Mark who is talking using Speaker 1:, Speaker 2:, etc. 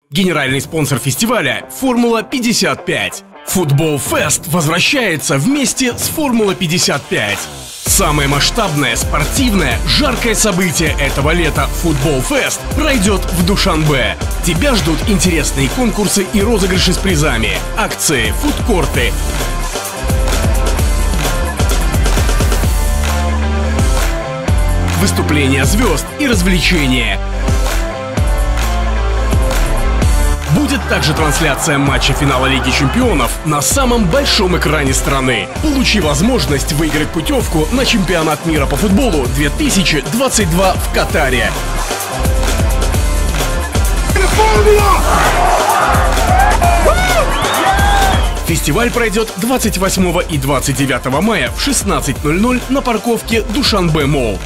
Speaker 1: Генеральный спонсор фестиваля – Формула-55. Футбол-фест возвращается вместе с Формула-55. Самое масштабное, спортивное, жаркое событие этого лета Футбол-фест пройдет в Душанбе. Тебя ждут интересные конкурсы и розыгрыши с призами, акции, фудкорты, выступления звезд и развлечения. Будет также трансляция матча финала Лиги Чемпионов на самом большом экране страны. Получи возможность выиграть путевку на чемпионат мира по футболу 2022 в Катаре. Фестиваль пройдет 28 и 29 мая в 16:00 на парковке Душанбе Молл.